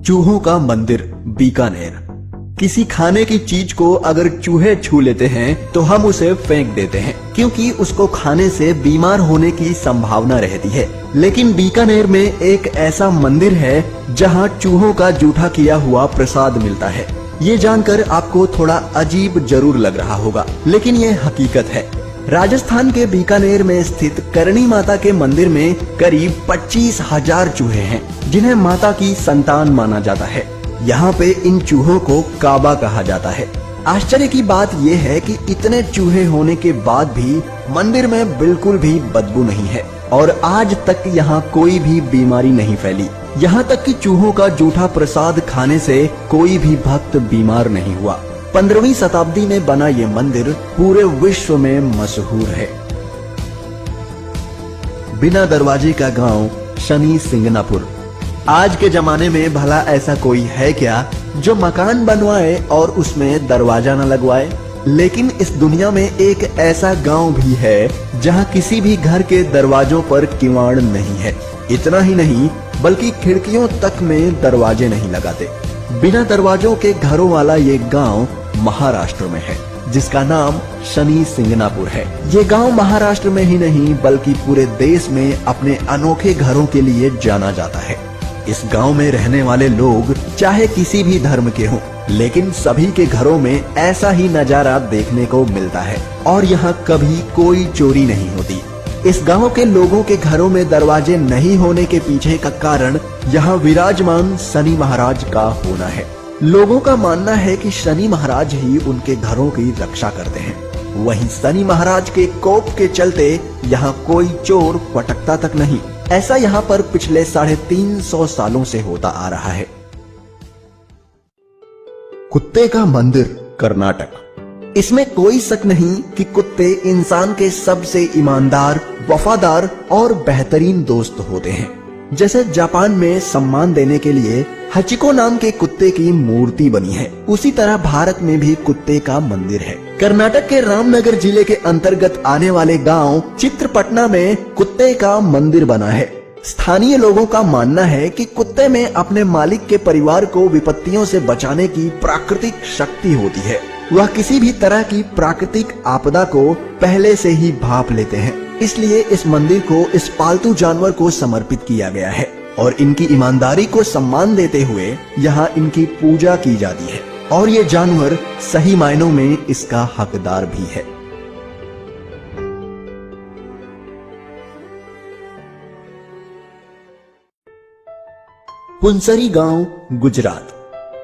चूहों का मंदिर बीकानेर। किसी खाने की चीज को अगर चूहे छू लेते हैं तो हम उसे फेंक देते हैं, क्योंकि उसको खाने से बीमार होने की संभावना रहती है। लेकिन बीकानेर में एक ऐसा मंदिर है जहां चूहों का जूठा किया हुआ प्रसाद मिलता है। ये जानकर आपको थोड़ा अजीब जरूर लग रहा होगा, लेकिन ये हकीकत है। राजस्थान के बीकानेर में स्थित करणी माता के मंदिर में करीब 25,000 चूहे हैं, जिन्हें माता की संतान माना जाता है। यहाँ पे इन चूहों को काबा कहा जाता है। आश्चर्य की बात यह है कि इतने चूहे होने के बाद भी मंदिर में बिल्कुल भी बदबू नहीं है और आज तक यहाँ कोई भी बीमारी नहीं फैली। यहाँ तक कि चूहों का जूठा प्रसाद खाने से कोई भी भक्त बीमार नहीं हुआ। 15वीं शताब्दी में बना ये मंदिर पूरे विश्व में मशहूर है। बिना दरवाजे का गांव शनि सिंगनापुर। आज के जमाने में भला ऐसा कोई है क्या जो मकान बनवाए और उसमें दरवाजा न लगवाए? लेकिन इस दुनिया में एक ऐसा गांव भी है जहां किसी भी घर के दरवाजों पर किवाड़ नहीं है। इतना ही नहीं बल्कि खिड़कियों तक में दरवाजे नहीं लगाते। बिना दरवाजों के घरों वाला ये गांव महाराष्ट्र में है, जिसका नाम शनि सिंगनापुर है। ये गांव महाराष्ट्र में ही नहीं बल्कि पूरे देश में अपने अनोखे घरों के लिए जाना जाता है। इस गांव में रहने वाले लोग चाहे किसी भी धर्म के हों, लेकिन सभी के घरों में ऐसा ही नजारा देखने को मिलता है और यहाँ कभी कोई चोरी नहीं होती। इस गांव के लोगों के घरों में दरवाजे नहीं होने के पीछे का कारण यहाँ विराजमान शनि महाराज का होना है। लोगों का मानना है कि शनि महाराज ही उनके घरों की रक्षा करते हैं। वहीं शनि महाराज के कोप के चलते यहाँ कोई चोर पटकता तक नहीं। ऐसा यहाँ पर पिछले 350 सालों से होता आ रहा है। कुत्ते का मंदिर कर्नाटक। इसमें कोई शक नहीं कि कुत्ते इंसान के सबसे ईमानदार, वफादार और बेहतरीन दोस्त होते हैं। जैसे जापान में सम्मान देने के लिए हचिको नाम के कुत्ते की मूर्ति बनी है, उसी तरह भारत में भी कुत्ते का मंदिर है। कर्नाटक के रामनगर जिले के अंतर्गत आने वाले गांव चित्रपटना में कुत्ते का मंदिर बना है। स्थानीय लोगों का मानना है कि कुत्ते में अपने मालिक के परिवार को विपत्तियों से बचाने की प्राकृतिक शक्ति होती है। वह किसी भी तरह की प्राकृतिक आपदा को पहले से ही भांप लेते हैं। इसलिए इस मंदिर को इस पालतू जानवर को समर्पित किया गया है और इनकी ईमानदारी को सम्मान देते हुए यहाँ इनकी पूजा की जाती है और ये जानवर सही मायनों में इसका हकदार भी है। पुंसरी गांव गुजरात।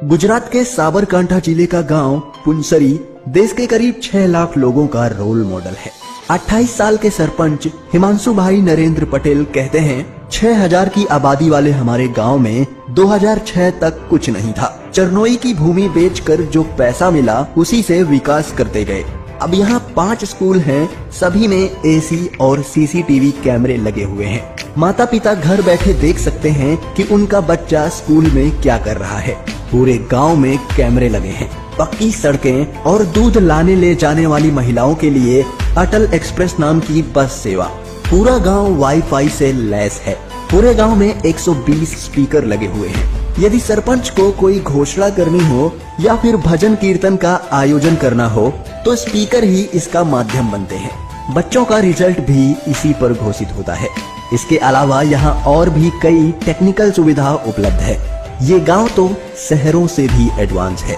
गुजरात के साबरकांठा जिले का गांव पुंसरी देश के करीब 6 लाख लोगों का रोल मॉडल है। 28 साल के सरपंच हिमांशु भाई नरेंद्र पटेल कहते हैं, 6000 की आबादी वाले हमारे गांव में 2006 तक कुछ नहीं था। चरनोई की भूमि बेचकर जो पैसा मिला उसी से विकास करते गए। अब यहाँ 5 स्कूल हैं, सभी में एसी और सीसीटीवी कैमरे लगे हुए हैं। माता पिता घर बैठे देख सकते हैं कि उनका बच्चा स्कूल में क्या कर रहा है। पूरे गांव में कैमरे लगे हैं। पक्की सड़कें और दूध लाने ले जाने वाली महिलाओं के लिए अटल एक्सप्रेस नाम की बस सेवा। पूरा गांव वाईफाई से लैस है। पूरे गांव में 120 स्पीकर लगे हुए हैं। यदि सरपंच को कोई घोषणा करनी हो या फिर भजन कीर्तन का आयोजन करना हो तो स्पीकर ही इसका माध्यम बनते हैं। बच्चों का रिजल्ट भी इसी पर घोषित होता है। इसके अलावा यहाँ और भी कई टेक्निकल सुविधा उपलब्ध है। ये गांव तो शहरों से भी एडवांस है।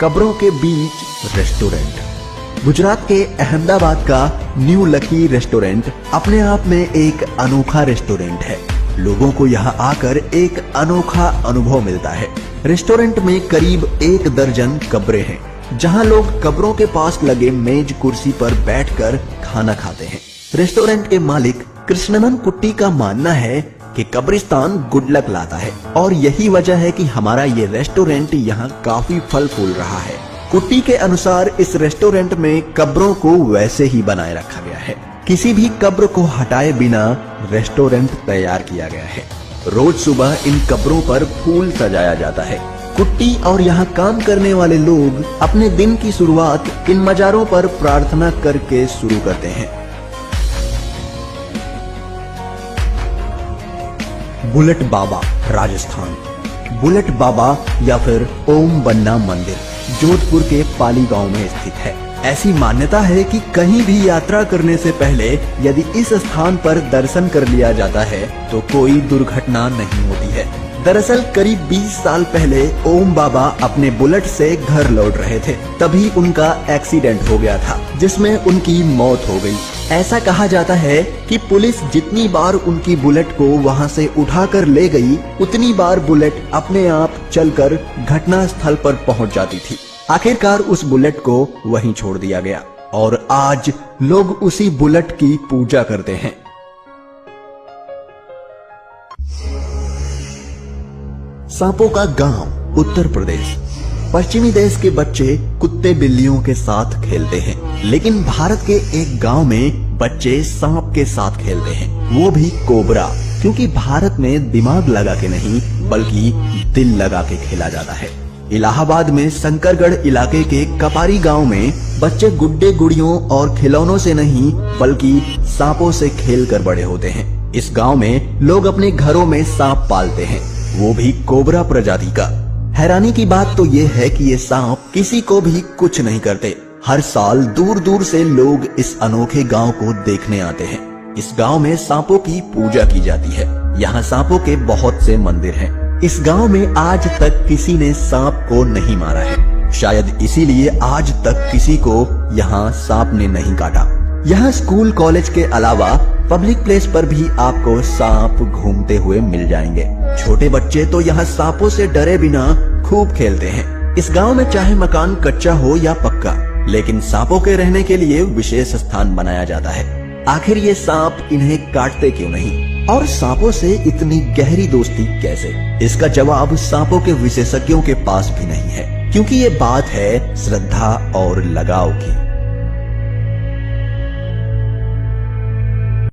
कब्रों के बीच रेस्टोरेंट। गुजरात के अहमदाबाद का न्यू लकी रेस्टोरेंट अपने आप में एक अनोखा रेस्टोरेंट है। लोगों को यहाँ आकर एक अनोखा अनुभव मिलता है। रेस्टोरेंट में करीब 1 दर्जन कब्रें हैं, जहाँ लोग कब्रों के पास लगे मेज कुर्सी पर बैठकर खाना खाते हैं। रेस्टोरेंट के मालिक कृष्णनन कुट्टी का मानना है कि कब्रिस्तान गुड लक लाता है और यही वजह है कि हमारा ये रेस्टोरेंट यहाँ काफी फल फूल रहा है। कुट्टी के अनुसार इस रेस्टोरेंट में कब्रों को वैसे ही बनाए रखा गया है। किसी भी कब्र को हटाए बिना रेस्टोरेंट तैयार किया गया है। रोज सुबह इन कब्रों पर फूल सजाया जाता है। कुट्टी और यहाँ काम करने वाले लोग अपने दिन की शुरुआत इन मजारों पर प्रार्थना करके शुरू करते हैं। बुलेट बाबा राजस्थान। बुलेट बाबा या फिर ओम बन्ना मंदिर जोधपुर के पाली गांव में स्थित है। ऐसी मान्यता है कि कहीं भी यात्रा करने से पहले यदि इस स्थान पर दर्शन कर लिया जाता है तो कोई दुर्घटना नहीं होती है। दरअसल करीब 20 साल पहले ओम बाबा अपने बुलेट से घर लौट रहे थे, तभी उनका एक्सीडेंट हो गया था जिसमें उनकी मौत हो गई। ऐसा कहा जाता है कि पुलिस जितनी बार उनकी बुलेट को वहां से उठाकर ले गई, उतनी बार बुलेट अपने आप चलकर घटना स्थल पर पहुंच जाती थी। आखिरकार उस बुलेट को वहीं छोड़ दिया गया और आज लोग उसी बुलेट की पूजा करते हैं। सांपों का गांव उत्तर प्रदेश। पश्चिमी देश के बच्चे कुत्ते बिल्लियों के साथ खेलते हैं, लेकिन भारत के एक गांव में बच्चे सांप के साथ खेलते हैं, वो भी कोबरा, क्योंकि भारत में दिमाग लगा के नहीं बल्कि दिल लगा के खेला जाता है। इलाहाबाद में शंकरगढ़ इलाके के कपारी गांव में बच्चे गुड्डे गुड़ियों और खिलौनों से नहीं बल्कि सांपों से खेल कर बड़े होते हैं। इस गांव में लोग अपने घरों में सांप पालते हैं, वो भी कोबरा प्रजाति का। हैरानी की बात तो ये है कि ये सांप किसी को भी कुछ नहीं करते। हर साल दूर दूर से लोग इस अनोखे गांव को देखने आते हैं। इस गांव में सांपों की पूजा की जाती है। यहाँ सांपों के बहुत से मंदिर हैं। इस गांव में आज तक किसी ने सांप को नहीं मारा है। शायद इसीलिए आज तक किसी को यहाँ सांप ने नहीं काटा। यहाँ स्कूल कॉलेज के अलावा पब्लिक प्लेस पर भी आपको सांप घूमते हुए मिल जाएंगे। छोटे बच्चे तो यहाँ सांपों से डरे बिना खूब खेलते हैं। इस गांव में चाहे मकान कच्चा हो या पक्का, लेकिन सांपों के रहने के लिए विशेष स्थान बनाया जाता है। आखिर ये सांप इन्हें काटते क्यों नहीं और सांपों से इतनी गहरी दोस्ती कैसे? इसका जवाब सांपों के विशेषज्ञों के पास भी नहीं है, क्योंकि ये बात है श्रद्धा और लगाव की।